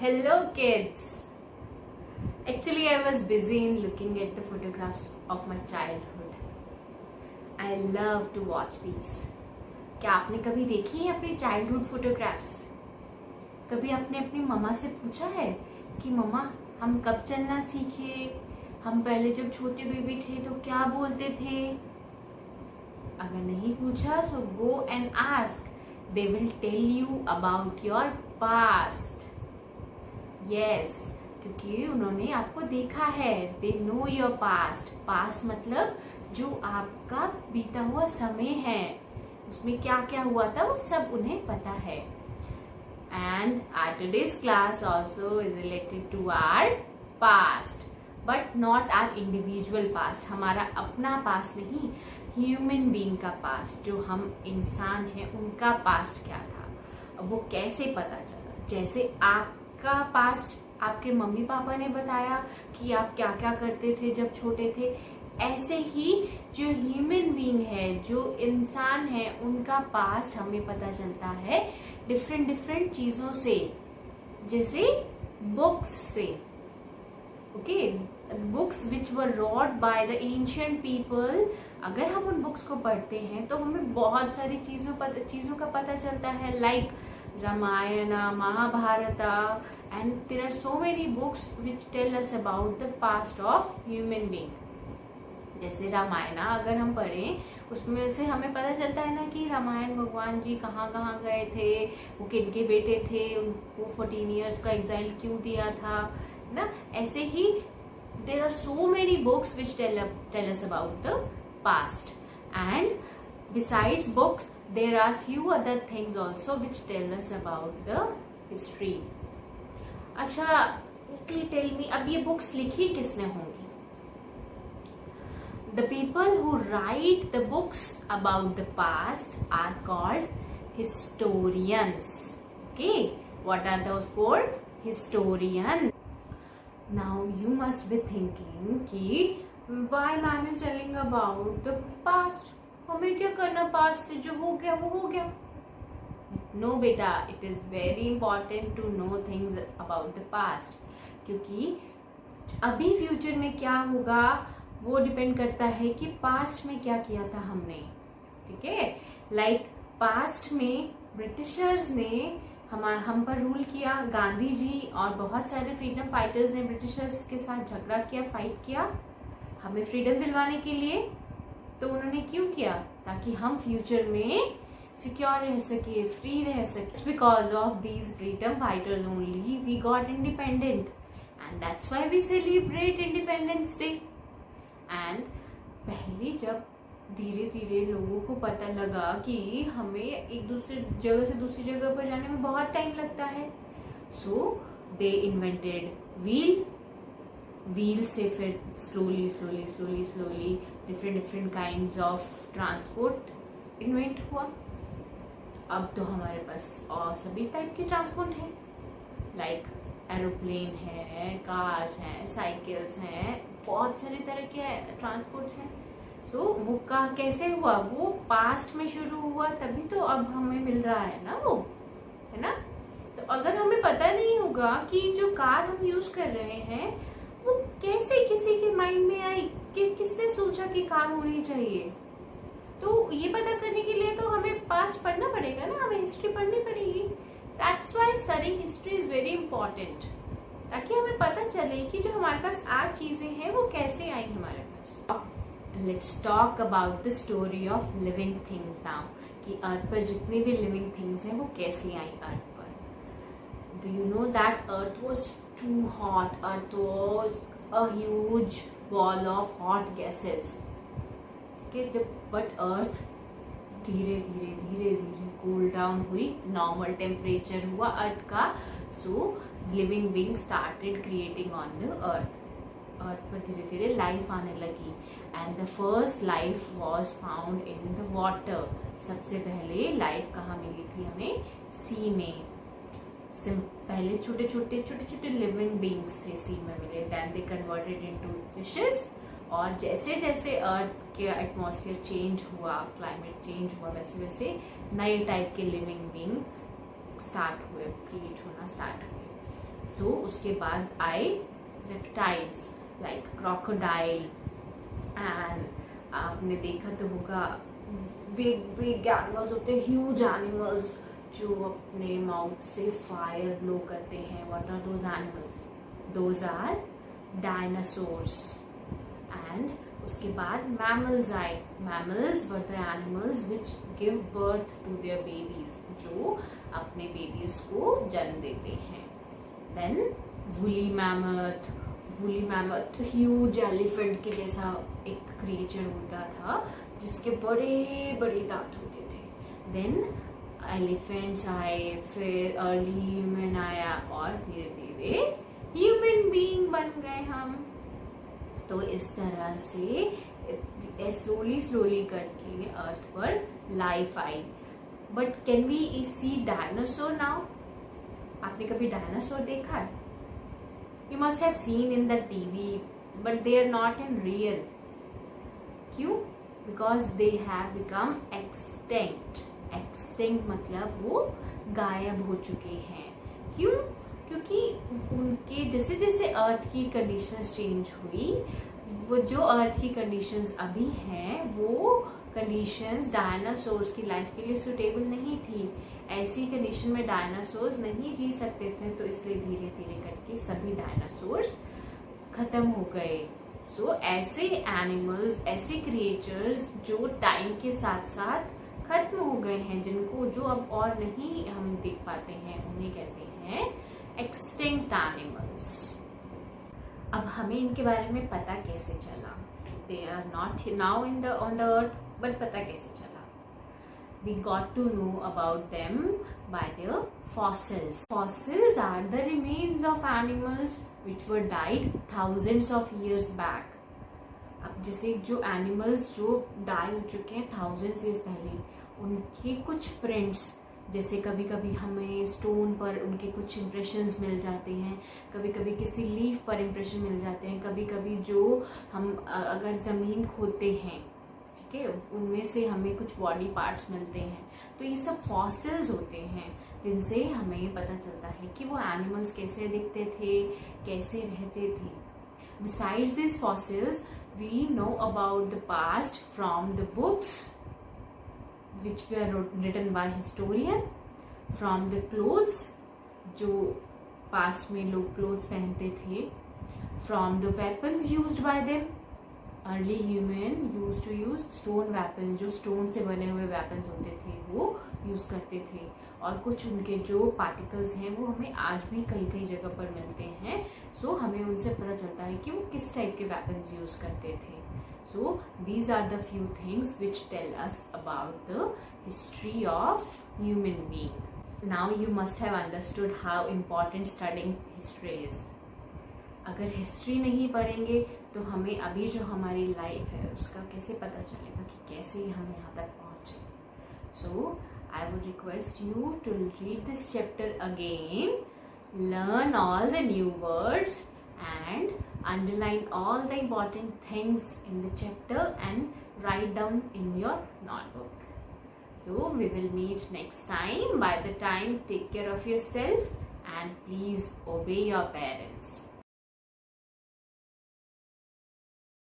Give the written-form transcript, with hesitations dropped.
Hello kids! Actually I was busy in looking at the photographs of my childhood. I love to watch these. क्या आपने कभी देखी है अपनी childhood photographs? कभी आपने अपनी मम्मा से पूछा है कि मम्मा हम कब चलना सीखे? हम पहले जब छोटे बेबी थे तो क्या बोलते थे? अगर नहीं पूछा so go and ask. They will tell you about your past. Yes, क्योंकि उन्होंने आपको देखा है. They know your past. Past मतलब जो आपका बीता हुआ समय है, उसमें क्या क्या हुआ था वो सब उन्हें पता है. And our today's class also is related to our past, but not our individual past. हमारा अपना past नहीं, ह्यूमन बीइंग का पास्ट, जो हम इंसान हैं उनका पास्ट क्या था, वो कैसे पता चला. जैसे आपका पास्ट आपके मम्मी पापा ने बताया कि आप क्या क्या करते थे जब छोटे थे, ऐसे ही जो ह्यूमन बीइंग है, जो इंसान है, उनका पास्ट हमें पता चलता है डिफरेंट डिफरेंट चीजों से, जैसे बुक्स से. Okay, books which were wrote by the ancient people. अगर हम उन बुक्स को पढ़ते हैं तो हमें बहुत सारी चीजों का पता चलता है, like Ramayana, Mahabharata, and there are so many books which tell us about the past of human being. जैसे रामायण अगर हम पढ़ें, उसमें से हमें पता चलता है ना कि रामायण भगवान जी कहाँ कहाँ गए थे, वो किनके बेटे थे, उनको 14 years का एग्जाइल क्यों दिया था ना. ऐसे ही there are so many books which tell us about the past, and besides books there are few other things also which tell us about the history. अच्छा, tell me, अब ये बुक्स लिखी किसने होंगी? The people who write the books about the past are called historians. Okay, what are those called? Historians. Now you must be thinking कि why ma'am is telling about the past? हमें क्या करना past से, जो हो गया वो हो गया. No बेटा, it is very important to know things about the past, क्योंकि अभी फ्यूचर में क्या होगा वो डिपेंड करता है कि पास्ट में क्या किया था हमने. ठीक है, लाइक पास्ट में ब्रिटिशर्स ने हम पर रूल किया, गांधी जी और बहुत सारे फ्रीडम फाइटर्स ने ब्रिटिशर्स के साथ झगड़ा किया, फाइट किया हमें फ्रीडम दिलवाने के लिए. तो उन्होंने क्यों किया? ताकि हम फ्यूचर में सिक्योर रह सके, फ्री रह सके. Because of these freedom fighters only we got independent, and that's why we celebrate independence day. And पहले जब धीरे धीरे लोगों को पता लगा कि हमें एक दूसरे जगह से दूसरी जगह पर जाने में बहुत टाइम लगता है, सो दे इन्वेंटेड व्हील से फिर slowly slowly slowly slowly different kinds of transport invent हुआ. अब तो हमारे पास और सभी टाइप के ट्रांसपोर्ट हैं, लाइक एरोप्लेन है, कार्स हैं, साइकिल्स हैं, बहुत सारे तरह के ट्रांसपोर्ट्स हैं. तो वो का कैसे हुआ? वो पास्ट में शुरू हुआ, तभी तो अब हमें मिल रहा है ना, वो है ना. तो अगर हमें पता नहीं होगा कि जो कार हम यूज कर रहे हैं वो कैसे किसी के माइंड में आई, कि किसने सोचा कि कार होनी चाहिए, तो ये पता करने के लिए तो हमें पास्ट पढ़ना पड़ेगा ना, हमें हिस्ट्री पढ़नी पड़ेगी. That's why studying history is very important, ताकि हमें पता चले कि जो हमारे पास आज चीजें हैं वो कैसे आई हमारे पास. Let's talk about the story of living things now, कि अर्थ पर जितने भी लिविंग थिंग्स हैं वो कैसे आई अर्थ पर. Do you know that Earth was too hot? Earth was a huge ball of hot gases. Okay, but Earth धीरे धीरे धीरे धीरे कूल डाउन हुई, नॉर्मल टेम्परेचर हुआ अर्थ का, so living being started creating on the earth. Earth पर धीरे धीरे लाइफ आने लगी, and the first life was found in the water. सबसे पहले लाइफ कहाँ मिली थी हमें? सी में. पहले छोटे छोटे लिविंग बीइंग्स थे सी में मिले, then they converted into fishes. और जैसे जैसे अर्थ के एटमॉस्फेयर चेंज हुआ, क्लाइमेट चेंज हुआ, वैसे वैसे नए टाइप के लिविंग बीइंग स्टार्ट हुए, क्रिएट होना स्टार्ट हुए. So उसके बाद आए reptiles like crocodile, and आपने देखा तो होगा बिग एनिमल्स होते हैं, ह्यूज एनिमल्स जो अपने माउथ से फायर ब्लो करते हैं. What are those animals? Those are dinosaurs. And उसके बाद मैमल्स आए. Mammals were the animals which give birth to their babies, जो अपने बेबीज को जन्म देते हैं. Then woolly mammoth. Woolly mammoth huge elephant के जैसा एक क्रिएचर होता था जिसके बड़े बड़े दांत होते थे. देन एलिफेंट्स आए, फिर अर्ली ह्यूमन आया, और धीरे धीरे ह्यूमन बीइंग बन गए हम. तो इस तरह से स्लोली करके अर्थ पर लाइफ आई. But can we see dinosaur now? आपने कभी डायनासोर देखा है? You must have seen in the TV, but they are not in real. क्यों? Because they have become extinct. Extinct मतलब वो गायब हो चुके हैं. क्यों? क्योंकि उनके जैसे जैसे अर्थ की कंडीशंस चेंज हुई, वो जो अर्थ की कंडीशंस अभी हैं वो कंडीशंस डायनासोर्स की लाइफ के लिए सुटेबल नहीं थी. ऐसी कंडीशन में डायनासोर्स नहीं जी सकते थे, तो इसलिए धीरे धीरे करके सभी डायनासोर्स खत्म हो गए. सो ऐसे एनिमल्स, ऐसे क्रिएचर्स जो टाइम के साथ साथ खत्म हो गए हैं, जिनको जो अब और नहीं हम देख पाते हैं, उन्हें कहते हैं एक्सटिंक्ट एनिमल्स. अब हमें इनके बारे में पता कैसे चला? They are not now on the earth, but पता कैसे चला? We got to know about them by their fossils. Fossils are the remains of animals which were died thousands of years back. अब जैसे जो एनिमल्स जो die हो चुके हैं थाउजेंड्स ईयर्स पहले, उनके कुछ प्रिंट्स, जैसे कभी कभी हमें स्टोन पर उनके कुछ इम्प्रेशंस मिल जाते हैं, कभी कभी किसी लीफ पर इम्प्रेशन मिल जाते हैं, कभी कभी जो हम अगर ज़मीन खोदते हैं, ठीक है, उनमें से हमें कुछ बॉडी पार्ट्स मिलते हैं. तो ये सब फॉसिल्स होते हैं जिनसे हमें पता चलता है कि वो एनिमल्स कैसे दिखते थे, कैसे रहते थे. Besides this fossils we know about the past from the books which were written by historian, from the clothes जो पास्ट में लोग क्लोथ्स पहनते थे, from the weapons used by them. early human used to use stone weapons, जो stone से बने हुए weapons होते थे वो यूज करते थे. और कुछ उनके जो पार्टिकल्स हैं वो हमें आज भी कई कई जगह पर मिलते हैं. सो हमें उनसे पता चलता है कि वो किस टाइप के वेपन्स यूज करते थे. So these are the few things which tell us about the history of human being. Now you must have understood how important studying history is. अगर हिस्ट्री नहीं पढ़ेंगे तो हमें अभी जो हमारी लाइफ है उसका कैसे पता चलेगा कि कैसे हम यहाँ तक पहुँचे. So I would request you to read this chapter again, learn all the new words and underline all the important things in the chapter and write down in your notebook. So we will meet next time. By the time, take care of yourself and please obey your parents.